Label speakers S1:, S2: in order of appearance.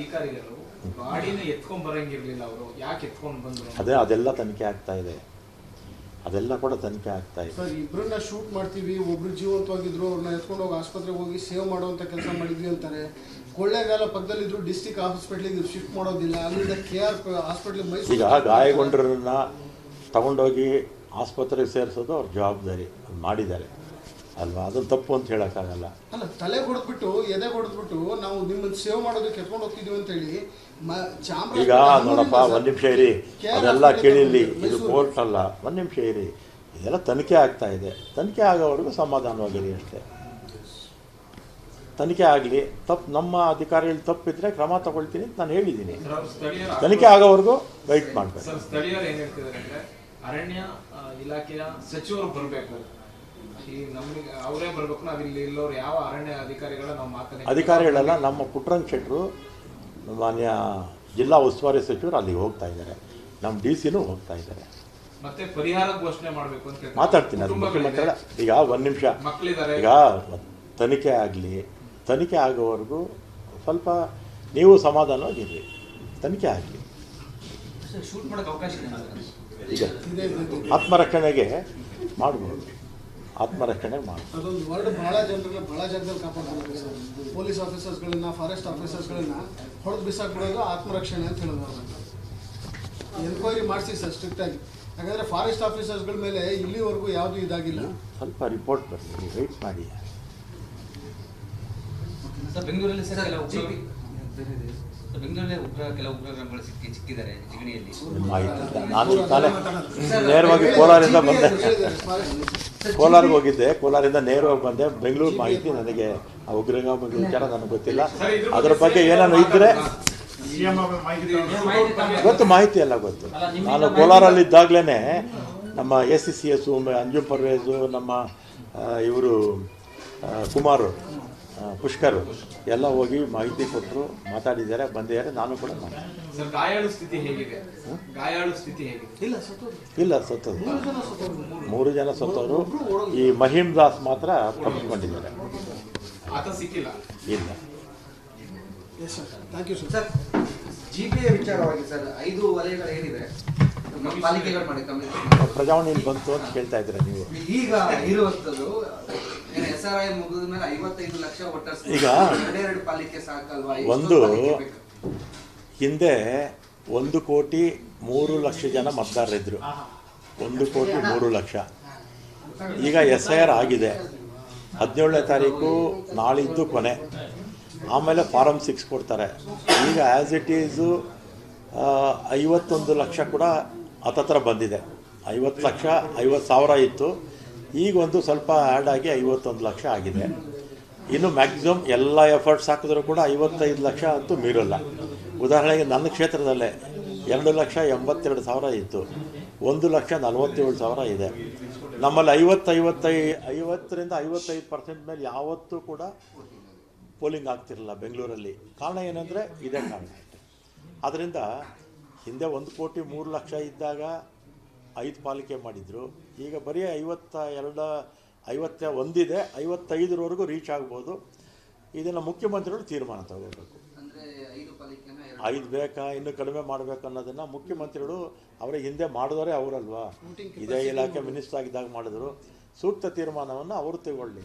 S1: ಅಧಿಕಾರಿಗಳು ಗಾಡಿನ ಎತ್ಕೊಂಡ್ ಬರಂಗಿರ್ಲಿಲ್ಲ, ಅವರು ಯಾಕೆ ಎತ್ಕೊಂಡು ಬಂದ್ರು?
S2: ಅದೆಲ್ಲ ತನಿಖೆ ಆಗ್ತಾ ಇದೆ, ಅದೆಲ್ಲ ಕೂಡ ತನಿಖೆ ಆಗ್ತಾ ಇದೆ.
S3: ಸರ್, ಇಬ್ಬರನ್ನ ಶೂಟ್ ಮಾಡ್ತೀವಿ, ಒಬ್ರು ಜೀವಂತವಾಗಿದ್ರು, ಅವ್ರನ್ನ ಎತ್ಕೊಂಡು ಹೋಗಿ ಆಸ್ಪತ್ರೆಗೆ ಹೋಗಿ ಸೇವ್ ಮಾಡುವಂಥ ಕೆಲಸ ಮಾಡಿದ್ವಿ ಅಂತಾರೆ. ಕೊಳ್ಳೇಗಾಲ ಪಕ್ಕದಲ್ಲಿದ್ರು ಡಿಸ್ಟಿಕ್ ಹಾಸ್ಪಿಟ್ಲಿಗೆ ಶಿಫ್ಟ್ ಮಾಡೋದಿಲ್ಲ, ಅಲ್ಲಿಂದ KR ಹಾಸ್ಪಿಟ್ಲಿಗೆ ಮೈಸೂರು.
S2: ಈಗ ಗಾಯಗೊಂಡರನ್ನ ತಗೊಂಡೋಗಿ ಆಸ್ಪತ್ರೆಗೆ ಸೇರಿಸೋದು ಅವ್ರ ಜವಾಬ್ದಾರಿ, ಅದು ಮಾಡಿದ್ದಾರೆ ಅಲ್ವಾ, ಅದನ್ನು ತಪ್ಪು ಅಂತ ಹೇಳೋಕ್ಕಾಗಲ್ಲ.
S3: ಅಲ್ಲ, ತಲೆ ಹೊಡೆದ್ಬಿಟ್ಟು ಎದೆ ಹೊಡೆದ್ಬಿಟ್ಟು ನಾವು ನಿಮ್ಮನ್ನು ಸೇವ್ ಮಾಡೋದಕ್ಕೆ ಎತ್ಕೊಂಡು ಹೋಗ್ತಿದ್ವಿ ಅಂತೇಳಿ
S2: ಈಗ ನೋಡಪ್ಪ, ಒಂದು ನಿಮಿಷ ಇರಿ, ಅದೆಲ್ಲ ಕೇಳಿಲ್ಲಿ, ಇದು ಕೋರ್ಟ್ ಅಲ್ಲ, ಒಂದು ನಿಮಿಷ ಇರಿ, ಇದೆಲ್ಲ ತನಿಖೆ ಆಗ್ತಾ ಇದೆ. ತನಿಖೆ ಆಗೋವರೆಗೂ ಸಮಾಧಾನವಾಗಿರಿ ಅಷ್ಟೇ. ತನಿಖೆ ಆಗಲಿ, ತಪ್ಪು ನಮ್ಮ ಅಧಿಕಾರಿಗಳು ತಪ್ಪಿದ್ರೆ ಕ್ರಮ ತಗೊಳ್ತೀನಿ ಅಂತ ನಾನು ಹೇಳಿದ್ದೀನಿ. ತನಿಖೆ ಆಗೋವರೆಗೂ ವೆಯ್ಟ್ ಮಾಡಬೇಕು.
S1: ಸ್ಥಳೀಯರು ಏನು ಹೇಳ್ತಿದ್ದಾರೆ ಅಂದರೆ, ಅರಣ್ಯ ಇಲಾಖೆಯ ಸಚಿವರು ಬರಬೇಕು, ಈ ನಮಗೆ ಅವರೇ ಬರಬೇಕು, ನಾವಿಲ್ಲಿ ಇಲ್ಲೋರು ಯಾವ ಅರಣ್ಯ ಅಧಿಕಾರಿಗಳ ನಾವು ಮಾತಾಡಿ
S2: ಅಧಿಕಾರಿಗಳೆಲ್ಲ ನಮ್ಮ ಪುಟ್ಟರಂಗ ಶೆಟ್ಟರು ಮಾನ್ಯ ಜಿಲ್ಲಾ ಉಸ್ತುವಾರಿ ಸಚಿವರು ಅಲ್ಲಿಗೆ ಹೋಗ್ತಾ ಇದ್ದಾರೆ, ನಮ್ಮ DC ಹೋಗ್ತಾ ಇದ್ದಾರೆ.
S1: ಮತ್ತೆ ಪರಿಹಾರ ಘೋಷಣೆ ಮಾಡಬೇಕು ಅಂತ
S2: ಮಾತಾಡ್ತೀನಿ. ಅದು ಮುಖ್ಯಮಂತ್ರಿಗಳ ಈಗ ಒಂದು ನಿಮಿಷ, ಈಗ ತನಿಖೆ ಆಗಲಿ, ತನಿಖೆ ಆಗೋವರೆಗೂ ಸ್ವಲ್ಪ ನೀವು ಸಮಾಧಾನವಾಗಿರ್ರಿ, ತನಿಖೆ ಆಗಲಿ. ಈಗ ಆತ್ಮರಕ್ಷಣೆಗೆ ಮಾಡ್ಬೋದು, ಆತ್ಮರಕ್ಷಣೆಗೆ ಮಾಡ್ಬೋದು.
S3: ಅದೊಂದು ವರ್ಡ್ ಭಾಳ ಜನರನ್ನ ಭಾಳ ಜಾಗದಲ್ಲಿ ಕಾಪಾಡ್ತಾರೆ ಸರ್. ಪೊಲೀಸ್ ಆಫೀಸರ್ಸ್ಗಳನ್ನ, ಫಾರೆಸ್ಟ್ ಆಫೀಸರ್ಸ್ಗಳನ್ನ ಹೊಡೆದು ಬಿಸಾಕ್ಬಿಡೋದು ಆತ್ಮರಕ್ಷಣೆ ಅಂತ ಹೇಳೋದು. ಎನ್ಕ್ವೈರಿ ಮಾಡಿಸಿ ಸರ್ ಸ್ಟ್ರಿಕ್ಟಾಗಿ, ಯಾಕಂದರೆ ಫಾರೆಸ್ಟ್ ಆಫೀಸರ್ಸ್ಗಳ ಮೇಲೆ ಇಲ್ಲಿವರೆಗೂ ಯಾವುದೂ ಇದಾಗಿಲ್ಲ.
S2: ಸ್ವಲ್ಪ ರಿಪೋರ್ಟ್ ಬರ್ತೀವಿ, ವೆಯ್ಟ್ ಮಾಡಿ.
S4: ಬೆಂಗಳೂರಲ್ಲಿ ಕೆಲವು ಉಗ್ರಗಳು ಸಿಕ್ಕಿದ್ದಾರೆ ಜಿಗಣಿಯಲ್ಲಿ.
S2: ನಾನು ತಾನೇ ನೇರವಾಗಿ ಕೋಲಾರಿಂದ ಬಂದೆ, ಕೋಲಾರಿಗೆ ಹೋಗಿದ್ದೆ, ಕೋಲಾರಿಂದ ನೇರವಾಗಿ ಬಂದೆ. ಬೆಂಗಳೂರು ಮಾಹಿತಿ ನನಗೆ, ಆ ಉಗ್ರಗಾಮ ವಿಚಾರ ನನಗೆ ಗೊತ್ತಿಲ್ಲ. ಅದರ ಬಗ್ಗೆ ಏನಾದ್ರು ಇದ್ದರೆ ಗೊತ್ತು, ಮಾಹಿತಿ ಎಲ್ಲ ಗೊತ್ತು. ನಾನು ಕೋಲಾರಲ್ಲಿದ್ದಾಗಲೇ ನಮ್ಮ SCCS ಅಂಜುಮ್ ಪರ್ವೇಜು, ನಮ್ಮ ಇವರು ಕುಮಾರು, ಪುಷ್ಕರ್ ಎಲ್ಲ ಹೋಗಿ ಮಾಹಿತಿ ಕೊಟ್ಟರು, ಮಾತಾಡಿದ್ದಾರೆ, ಬಂದಿದ್ದಾರೆ. ನಾನು ಕೂಡ ಇಲ್ಲ ಸತ್ತೋದು 3 ಜನ ಸತ್ತವರು. ಈ ಮಹಿಮ್ ದಾಸ್ ಮಾತ್ರ ತಪ್ಪಿಕೊಂಡಿದ್ದಾರೆ. ಇಲ್ಲ.
S4: GPA ವಿಚಾರವಾಗಿ ಸರ್ 5 ವಲಯಗಳು ಏನಿದೆ ಪಾಲಿಕೆಗಳು ಮಾಡಿ
S2: ಪ್ರಜಾವಾಣಿಯಲ್ಲಿ ಬಂತು ಅಂತ ಕೇಳ್ತಾ ಇದ್ರೆ ನೀವು.
S4: ಈಗ ಇರುವಂಥದ್ದು SRI ಮುಗಿದ ಮೇಲೆ 55 ಲಕ್ಷ ವೋಟರ್ಸ್. ಈಗ 2 ಪಾಲಿಕೆ ಸಾಕಲ್ವಾ?
S2: ಒಂದು ಹಿಂದೆ 1,03,00,000 ಜನ ಮತದಾರರಿದ್ರು, 1,03,00,000. ಈಗ SIR ಆಗಿದೆ, 17ನೇ ತಾರೀಕು ನಾಳಿದ್ದು ಕೊನೆ, ಆಮೇಲೆ ಫಾರಮ್ 6 ಕೊಡ್ತಾರೆ. ಈಗ ಆ್ಯಸ್ ಇಟ್ ಈಸು 51 ಲಕ್ಷ ಕೂಡ ಹತ್ತತ್ರ ಬಂದಿದೆ. 50 ಲಕ್ಷ 50,000 ಇತ್ತು, ಈಗ ಒಂದು ಸ್ವಲ್ಪ ಆ್ಯಡ್ ಆಗಿ 51 ಲಕ್ಷ ಆಗಿದೆ. ಇನ್ನು ಮ್ಯಾಕ್ಸಿಮಮ್ ಎಲ್ಲ ಎಫರ್ಟ್ಸ್ ಹಾಕಿದ್ರೂ ಕೂಡ 55 ಲಕ್ಷ ಅಂತೂ ಮೀರೋಲ್ಲ. ಉದಾಹರಣೆಗೆ ನನ್ನ ಕ್ಷೇತ್ರದಲ್ಲೇ 2,82,000 ಇತ್ತು, 1,47,000 ಇದೆ. ನಮ್ಮಲ್ಲಿ 50ರಿಂದ 55% ಮೇಲೆ ಯಾವತ್ತೂ ಕೂಡ ಪೋಲಿಂಗ್ ಆಗ್ತಿರಲಿಲ್ಲ ಬೆಂಗಳೂರಲ್ಲಿ. ಕಾರಣ ಏನಂದರೆ ಇದೇ ಕಾರಣ. ಆದ್ದರಿಂದ ಹಿಂದೆ 1,03,00,000 ಇದ್ದಾಗ 5 ಪಾಲಿಕೆ ಮಾಡಿದರು. ಈಗ ಬರೀ 51 ಇದೆ, 55ವರೆಗೂ ರೀಚ್ ಆಗ್ಬೋದು. ಇದನ್ನು ಮುಖ್ಯಮಂತ್ರಿಗಳು ತೀರ್ಮಾನ ತಗೋಬೇಕು. 5 ಬೇಕಾ, ಇನ್ನೂ ಕಡಿಮೆ ಮಾಡಬೇಕು ಅನ್ನೋದನ್ನು ಮುಖ್ಯಮಂತ್ರಿಗಳು ಅವರೇ ಹಿಂದೆ ಮಾಡಿದವರೇ ಅವರಲ್ವಾ, ಇದೇ ಇಲಾಖೆ ಮಿನಿಸ್ಟರ್ ಆಗಿದ್ದಾಗ ಮಾಡಿದ್ರು. ಸೂಕ್ತ ತೀರ್ಮಾನವನ್ನು ಅವರು ತಗೊಳ್ಳಿ.